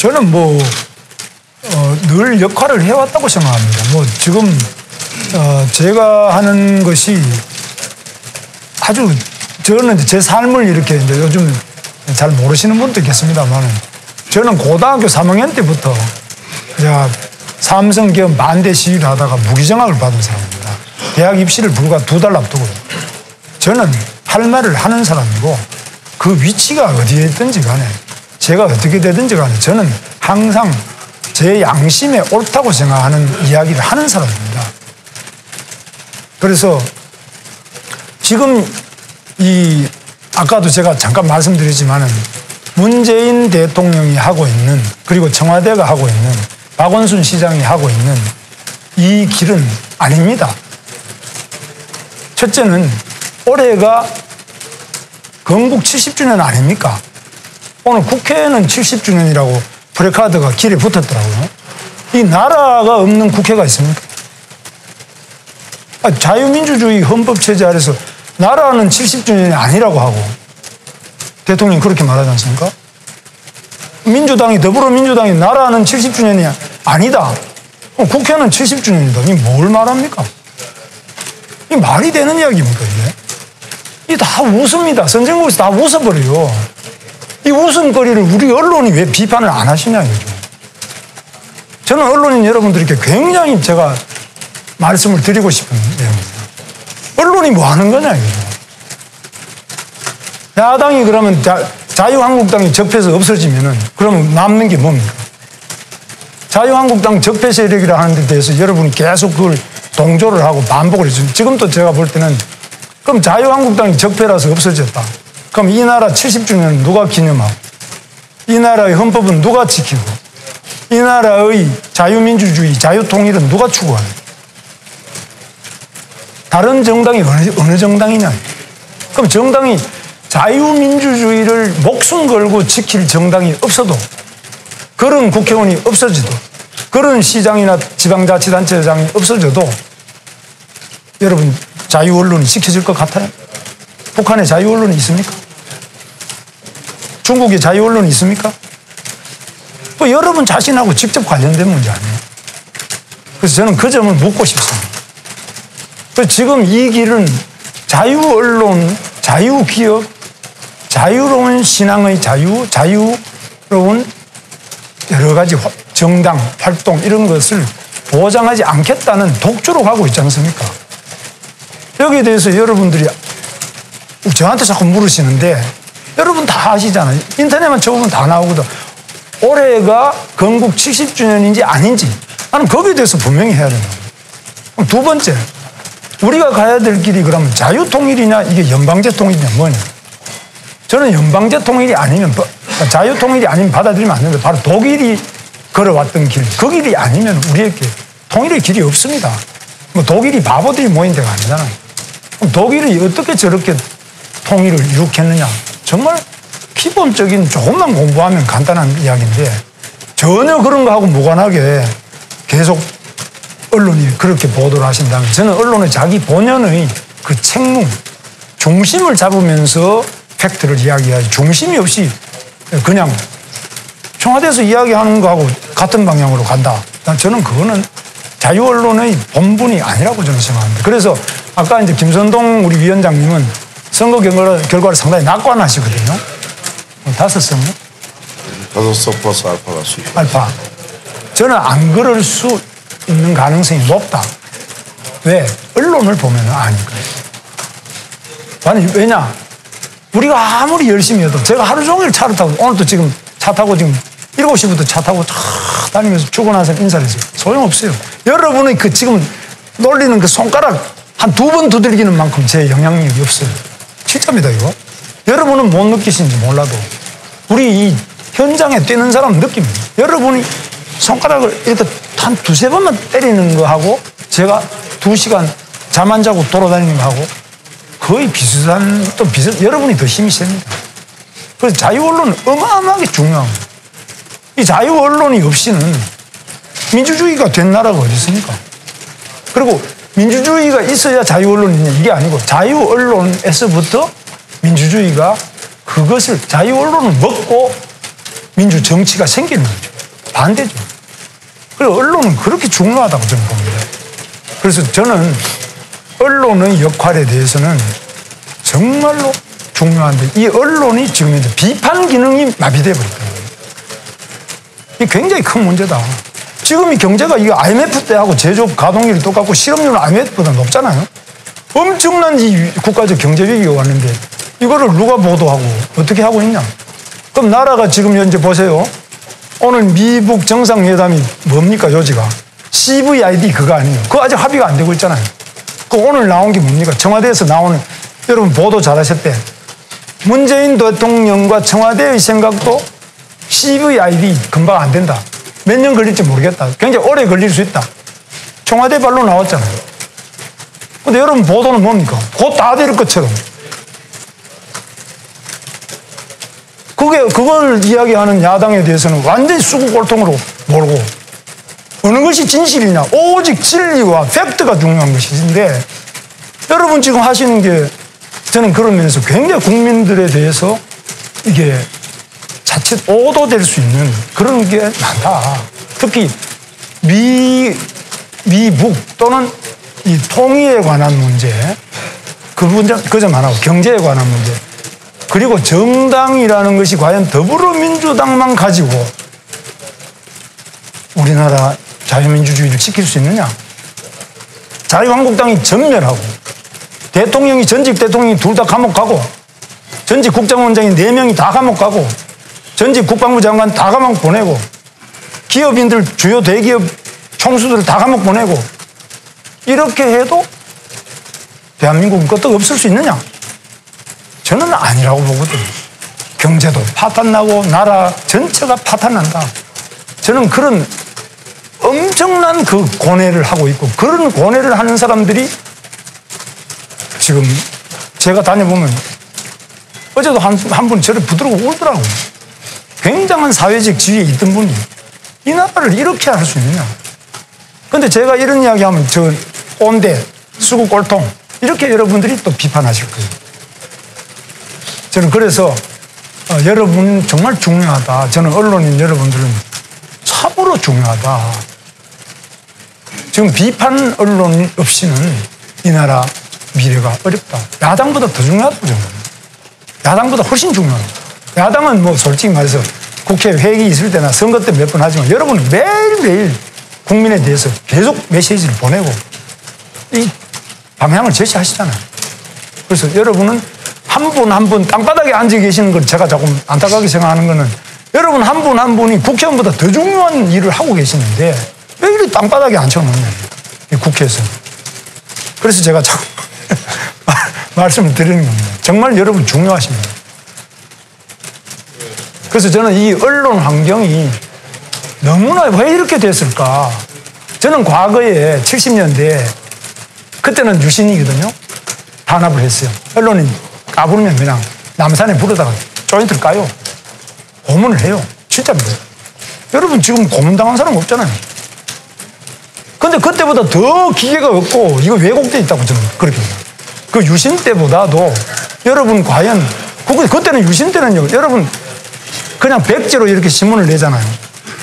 저는 늘 역할을 해왔다고 생각합니다. 지금 제가 하는 것이 아주 저는 제 삶을 이렇게 이제 요즘 잘 모르시는 분도 있겠습니다만 저는 고등학교 3학년 때부터 삼성 기업 반대 시위를 하다가 무기징역을 받은 사람입니다. 대학 입시를 불과 2달 앞두고 저는 할 말을 하는 사람이고 그 위치가 어디에 있든지 간에 제가 어떻게 되든지 간에 저는 항상 제 양심에 옳다고 생각하는 이야기를 하는 사람입니다. 그래서 지금 아까도 제가 잠깐 말씀드렸지만은 문재인 대통령이 하고 있는 그리고 청와대가 하고 있는 박원순 시장이 하고 있는 이 길은 아닙니다. 첫째는 올해가 건국 70주년 아닙니까? 오늘 국회는 70주년이라고 프래카드가 길에 붙었더라고요. 이 나라가 없는 국회가 있습니까? 자유민주주의 헌법체제 아래서 나라는 70주년이 아니라고 하고 대통령이 그렇게 말하지 않습니까? 더불어민주당이 나라는 70주년이 아니다. 국회는 70주년이다. 이게 뭘 말합니까? 이게 말이 되는 이야기입니까, 이게? 이게 다 웃습니다. 선진국에서 다 웃어버려요. 이 웃음거리를 우리 언론이 왜 비판을 안 하시냐, 이거죠. 저는 언론인 여러분들께 굉장히 제가 말씀을 드리고 싶은 내용입니다. 언론이 뭐 하는 거냐, 이거죠. 야당이 그러면 자유한국당이 적폐에서 없어지면은 그러면 남는 게 뭡니까? 자유한국당 적폐 세력이라 하는 데 대해서 여러분이 계속 그걸 동조를 하고 반복을 해주죠. 지금도 제가 볼 때는 그럼 자유한국당이 적폐라서 없어졌다. 그럼 이 나라 70주년 누가 기념하고 이 나라의 헌법은 누가 지키고 이 나라의 자유민주주의, 자유통일은 누가 추구하는 다른 정당이 어느 정당이냐. 그럼 정당이 자유민주주의를 목숨 걸고 지킬 정당이 없어도 그런 국회의원이 없어져도 그런 시장이나 지방자치단체장이 없어져도 여러분 자유언론이 지켜질 것 같아요? 북한에 자유언론이 있습니까? 중국에 자유언론이 있습니까? 여러분 자신하고 직접 관련된 문제 아니에요? 그래서 저는 그 점을 묻고 싶습니다. 그래서 지금 이 길은 자유언론, 자유기업, 자유로운 신앙의 자유로운 여러 가지 정당, 활동 이런 것을 보장하지 않겠다는 독주로 가고 있지 않습니까? 여기에 대해서 여러분들이 저한테 자꾸 물으시는데 여러분 다 아시잖아요. 인터넷만 쳐보면 다 나오거든. 올해가 건국 70주년인지 아닌지 나는 거기에 대해서 분명히 해야 된다. 그럼 두 번째, 우리가 가야 될 길이 그러면 자유통일이냐 이게 연방제 통일이냐 뭐냐. 저는 연방제 통일이 아니면 자유통일이 아니면 받아들이면 안 되는데 바로 독일이 걸어왔던 길, 그 길이 아니면 우리에게 통일의 길이 없습니다. 독일이 바보들이 모인 데가 아니잖아요. 그럼 독일이 어떻게 저렇게 통일을 이룩했느냐. 정말 기본적인 조금만 공부하면 간단한 이야기인데 전혀 그런 거하고 무관하게 계속 언론이 그렇게 보도를 하신다면 저는 언론의 자기 본연의 그 책무, 중심을 잡으면서 팩트를 이야기하지 중심이 없이 그냥 청와대에서 이야기하는 거하고 같은 방향으로 간다. 저는 그거는 자유언론의 본분이 아니라고 저는 생각합니다. 그래서 아까 이제 김선동 우리 위원장님은 선거 결과를 상당히 낙관하시거든요. 5석? 5석 플러스 알파가 수익. 알파. 저는 안 그럴 수 있는 가능성이 높다. 왜? 언론을 보면 아니거든요. 아니, 왜냐? 우리가 아무리 열심히 해도 제가 하루 종일 차를 타고 오늘도 지금 차 타고 지금 7시부터 차 타고 쫙 다니면서 출근해서 인사를 했어요. 소용없어요. 여러분의 그 지금 놀리는 그 손가락 한 2번 두들기는 만큼 제 영향력이 없어요. 진짜입니다, 이거. 여러분은 못 느끼시는지 몰라도 우리 이 현장에 뛰는 사람 느낍니다. 여러분이 손가락을 이렇게 한 2-3번만 때리는 거하고 제가 2시간 잠 안 자고 돌아다니는 거하고 거의 비슷한, 여러분이 더 힘이 셉니다. 그래서 자유언론은 어마어마하게 중요합니다. 이 자유언론이 없이는 민주주의가 된 나라가 어디 있습니까? 그리고 민주주의가 있어야 자유언론이냐 이게 아니고 자유언론에서부터 민주주의가 그것을 자유언론을 먹고 민주정치가 생기는 거죠. 반대죠. 그리고 언론은 그렇게 중요하다고 저는 봅니다. 그래서 저는 언론의 역할에 대해서는 정말로 중요한데 이 언론이 지금 이제 비판 기능이 마비되어 버렸거든요. 이게 굉장히 큰 문제다. 지금 이 경제가 이게 IMF 때하고 제조업 가동률이 똑같고 실업률은 IMF보다 높잖아요. 엄청난 이 국가적 경제 위기가 왔는데 이거를 누가 보도하고 어떻게 하고 있냐. 그럼 나라가 지금 현재 보세요. 오늘 미북 정상회담이 뭡니까 요지가? CVID 그거 아니에요. 그거 아직 합의가 안 되고 있잖아요. 그 오늘 나온 게 뭡니까? 청와대에서 나오는 여러분 보도 잘하셨대. 문재인 대통령과 청와대의 생각도 CVID 금방 안 된다. 몇 년 걸릴지 모르겠다. 굉장히 오래 걸릴 수 있다. 청와대 발로 나왔잖아요. 근데 여러분 보도는 뭡니까? 곧 다 될 것처럼. 그걸 이야기하는 야당에 대해서는 완전히 수구꼴통으로 몰고 어느 것이 진실이냐? 오직 진리와 팩트가 중요한 것인데 여러분 지금 하시는 게 저는 그런 면에서 굉장히 국민들에 대해서 이게 자칫 오도될 수 있는 그런 게 많다. 특히 미북 또는 이 통일에 관한 문제, 그 점 하나고 경제에 관한 문제, 그리고 정당이라는 것이 과연 더불어민주당만 가지고 우리나라 자유민주주의를 지킬 수 있느냐? 자유한국당이 전멸하고 대통령이 전직 대통령이 둘 다 감옥 가고 전직 국정원장이 4명이 다 감옥 가고 전직 국방부 장관 다 감옥 보내고 기업인들 주요 대기업 총수들 다 감옥 보내고 이렇게 해도 대한민국은 끄떡 없을 수 있느냐? 저는 아니라고 보거든요. 경제도 파탄나고 나라 전체가 파탄난다. 저는 그런 엄청난 그 고뇌를 하고 있고 그런 고뇌를 하는 사람들이 지금 제가 다녀보면 어제도 한 분 저를 부드러워 울더라고요. 굉장한 사회적 지위에 있던 분이 이 나라를 이렇게 할 수 있느냐. 근데 제가 이런 이야기 하면 저 꼰대, 수구꼴통 이렇게 여러분들이 또 비판하실 거예요. 저는 그래서 여러분 정말 중요하다. 저는 언론인 여러분들은 참으로 중요하다. 지금 비판 언론 없이는 이 나라 미래가 어렵다. 야당보다 더 중요하다고 저는. 야당보다 훨씬 중요하다. 야당은 뭐 솔직히 말해서 국회 회의 있을 때나 선거 때 몇 번 하지만 여러분은 매일매일 국민에 대해서 계속 메시지를 보내고 이 방향을 제시하시잖아요. 그래서 여러분은 한 분 한 분 땅바닥에 앉아 계시는 걸 제가 조금 안타깝게 생각하는 거는 여러분 한 분 한 분이 국회의원보다 더 중요한 일을 하고 계시는데 왜 이렇게 땅바닥에 앉혀놓냐, 이 국회에서. 그래서 제가 자꾸 말씀을 드리는 겁니다. 정말 여러분 중요하십니다. 그래서 저는 이 언론 환경이 너무나 왜 이렇게 됐을까? 저는 과거에 70년대 그때는 유신이거든요. 탄압을 했어요. 언론인 까부르면 그냥 남산에 부르다가 조인트를 까요. 고문을 해요. 진짜입니다. 여러분 지금 고문당한 사람 없잖아요. 근데 그때보다 더 기계가 없고 이거 왜곡되어 있다고 저는 그렇게 봅니다. 그 유신 때보다도 여러분 과연 그때는 유신 때는요. 여러분 그냥 백제로 이렇게 신문을 내잖아요.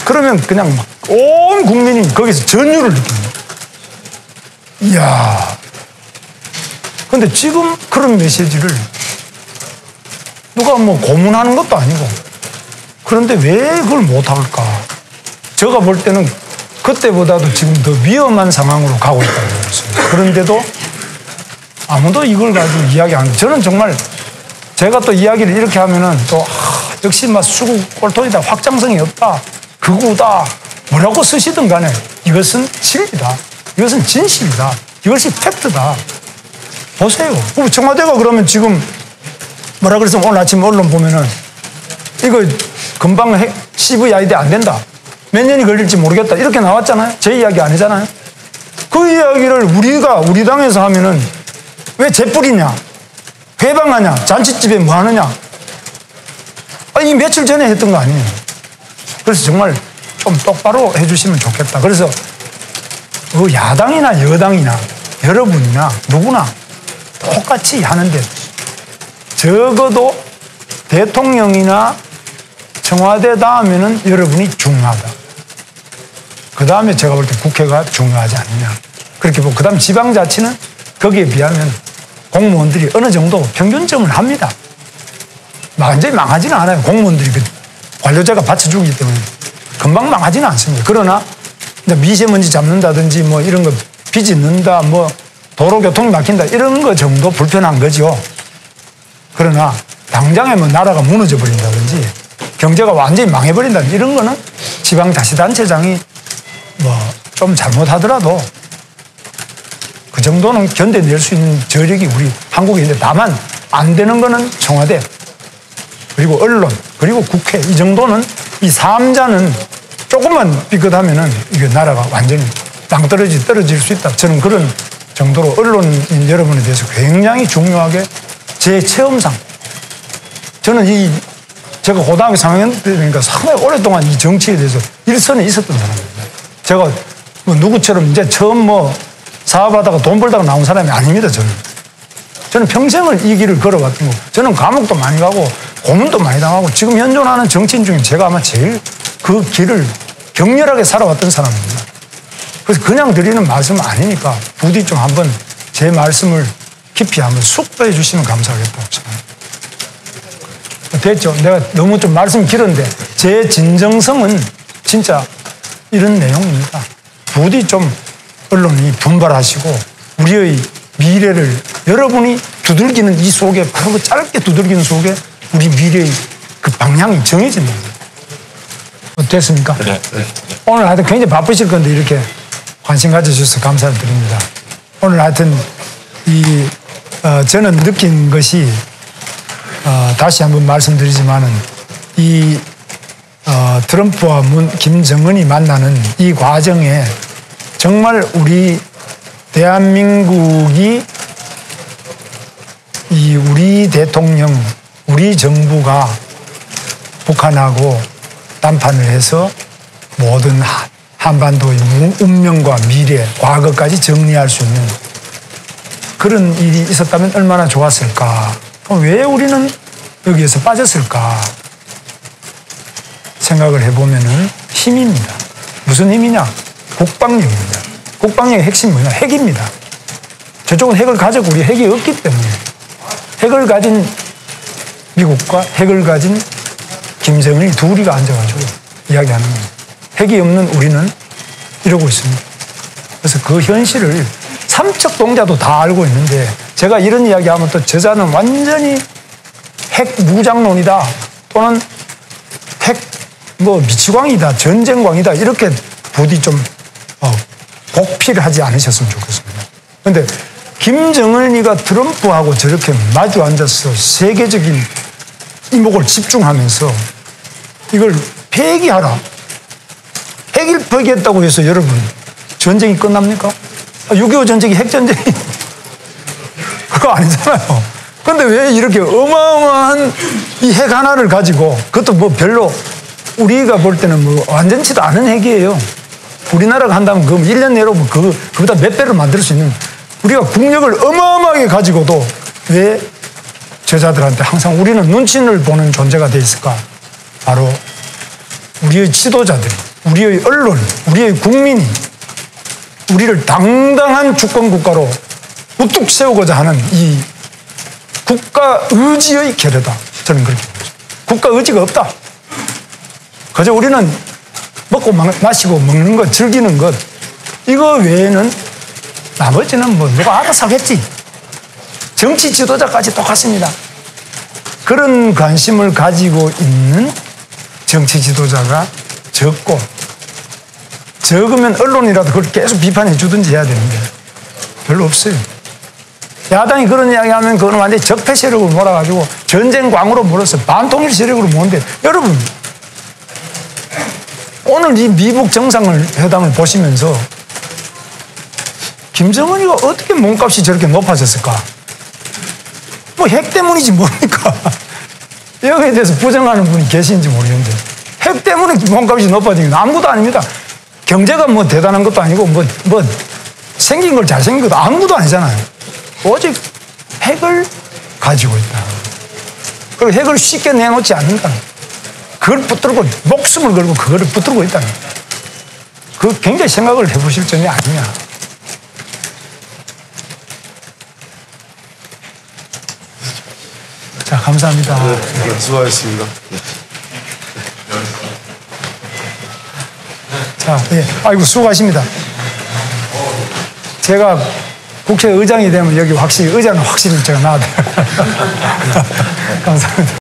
그러면 그냥 막 온 국민이 거기서 전율을 느낍니다. 이야. 근데 지금 그런 메시지를 누가 뭐 고문하는 것도 아니고 그런데 왜 그걸 못할까? 제가 볼 때는 그때보다도 지금 더 위험한 상황으로 가고 있다고 보습니다. 그런데도 아무도 이걸 가지고 이야기 안 해요. 저는 정말 제가 또 이야기를 이렇게 하면은 또 역시 막 수구 꼴통이다, 확장성이 없다, 극우다 뭐라고 쓰시든 간에 이것은 진리다, 이것은 진실이다, 이것이 팩트다. 보세요. 청와대가 그러면 지금 뭐라 그래서 오늘 아침 언론 보면은 이거 금방 CVID 안 된다, 몇 년이 걸릴지 모르겠다 이렇게 나왔잖아요. 제 이야기 아니잖아요. 그 이야기를 우리 당에서 하면은 왜 재뿌리냐, 회방하냐, 잔치집에 뭐 하느냐, 이 며칠 전에 했던 거 아니에요. 그래서 정말 좀 똑바로 해주시면 좋겠다. 그래서 야당이나 여당이나 여러분이나 누구나 똑같이 하는데 적어도 대통령이나 청와대 다음에는 여러분이 중요하다. 그 다음에 제가 볼 때 국회가 중요하지 않느냐. 그렇게 보고, 그 다음 지방자치는 거기에 비하면 공무원들이 어느 정도 평균점을 합니다. 완전히 망하지는 않아요. 공무원들이 그 관료제가 받쳐주기 때문에 금방 망하지는 않습니다. 그러나 미세먼지 잡는다든지 뭐 이런 거 비 짓는다, 뭐 도로교통이 막힌다, 이런 거 정도 불편한 거죠. 그러나 당장에 뭐 나라가 무너져 버린다든지 경제가 완전히 망해버린다든지 이런 거는 지방자치단체장이 뭐 좀 잘못하더라도 그 정도는 견뎌낼 수 있는 저력이 우리 한국에 있는데, 다만 안 되는 거는 청와대, 그리고 언론, 그리고 국회, 이 정도는, 이 3자는 조금만 삐끗하면은 이게 나라가 완전히 떨어질 수 있다. 저는 그런 정도로 언론인 여러분에 대해서 굉장히 중요하게 제 체험상, 저는 제가 고등학교 3학년 때니까 상당히 오랫동안 이 정치에 대해서 일선에 있었던 사람입니다. 제가 뭐 누구처럼 이제 처음 뭐 사업하다가 돈 벌다가 나온 사람이 아닙니다, 저는 평생을 이 길을 걸어왔던 거고, 저는 감옥도 많이 가고 고문도 많이 당하고 지금 현존하는 정치인 중에 제가 아마 제일 그 길을 격렬하게 살아왔던 사람입니다. 그래서 그냥 드리는 말씀은 아니니까 부디 좀 한번 제 말씀을 깊이 한번 숙도해 주시면 감사하겠다고 생각합니다. 됐죠? 내가 너무 좀 말씀이 길었는데 제 진정성은 진짜 이런 내용입니다. 부디 좀 언론이 분발하시고 우리의 미래를, 여러분이 두들기는 이 속에, 바로 그 짧게 두들기는 속에 우리 미래의 그 방향이 정해진다. 어땠습니까? 네. 오늘 하여튼 굉장히 바쁘실 건데 이렇게 관심 가져주셔서 감사드립니다. 오늘 하여튼 저는 느낀 것이 다시 한번 말씀드리지만은 트럼프와 김정은이 만나는 이 과정에 정말 우리 대한민국이 우리 대통령, 우리 정부가 북한하고 담판을 해서 모든 한반도의 운명과 미래, 과거까지 정리할 수 있는 그런 일이 있었다면 얼마나 좋았을까. 그럼 왜 우리는 여기에서 빠졌을까 생각을 해보면은 힘입니다. 무슨 힘이냐? 국방력입니다. 국방력의 핵심이 뭐냐? 핵입니다. 저쪽은 핵을 가지고 우리 핵이 없기 때문에 핵을 가진 미국과 핵을 가진 김정은이 둘이가 앉아가지고 이야기하는 거예요. 핵이 없는 우리는 이러고 있습니다. 그래서 그 현실을 삼척 동자도 다 알고 있는데 제가 이런 이야기하면 또 저자는 완전히 핵 무장론이다 또는 핵 미치광이다, 전쟁광이다 이렇게 부디 좀 복필하지 않으셨으면 좋겠습니다. 그런데 김정은이가 트럼프하고 저렇게 마주 앉아서 세계적인 이목을 집중하면서 이걸 폐기하라. 핵을 폐기했다고 해서 여러분 전쟁이 끝납니까? 6.25 전쟁이 핵전쟁이 그거 아니잖아요. 그런데 왜 이렇게 어마어마한 이 핵 하나를 가지고, 그것도 뭐 별로 우리가 볼 때는 뭐 완전치도 않은 핵이에요. 우리나라가 한다면 그 1년 내로 그보다 몇 배를 만들 수 있는, 우리가 국력을 어마어마하게 가지고도 왜 저자들한테 항상 우리는 눈치를 보는 존재가 돼 있을까? 바로 우리의 지도자들이, 우리의 언론이, 우리의 국민이 우리를 당당한 주권국가로 우뚝 세우고자 하는 이 국가 의지의 결여다. 저는 그렇게 봅니다. 국가 의지가 없다. 그저 우리는 먹고 마시고 먹는 것, 즐기는 것, 이거 외에는 나머지는 뭐 누가 알아서 하겠지. 정치 지도자까지 똑같습니다. 그런 관심을 가지고 있는 정치 지도자가 적고, 적으면 언론이라도 그걸 계속 비판해 주든지 해야 되는데 별로 없어요. 야당이 그런 이야기하면 그건 완전히 적폐 세력으로 몰아가지고 전쟁광으로 몰아서 반통일 세력으로 모는데, 여러분 오늘 이 미국 정상회담을 보시면서 김정은이가 어떻게 몸값이 저렇게 높아졌을까? 뭐 핵 때문이지 뭡니까? 여기에 대해서 부정하는 분이 계신지 모르겠는데, 핵 때문에 몸값이 높아진 건 아무것도 아닙니다. 경제가 뭐 대단한 것도 아니고 뭐 생긴 걸 잘생긴 것도 아무것도 아니잖아요. 오직 핵을 가지고 있다. 그리고 핵을 쉽게 내놓지 않는다. 그걸 붙들고 목숨을 걸고 그거를 붙들고 있다는 거예요. 그 굉장히 생각을 해보실 점이 아니냐. 자, 감사합니다. 네, 수고하셨습니다. 자, 예. 아이고, 수고하십니다. 제가 국회의장이 되면 여기 확실히, 의자는 확실히 제가 나와야 돼요. 감사합니다.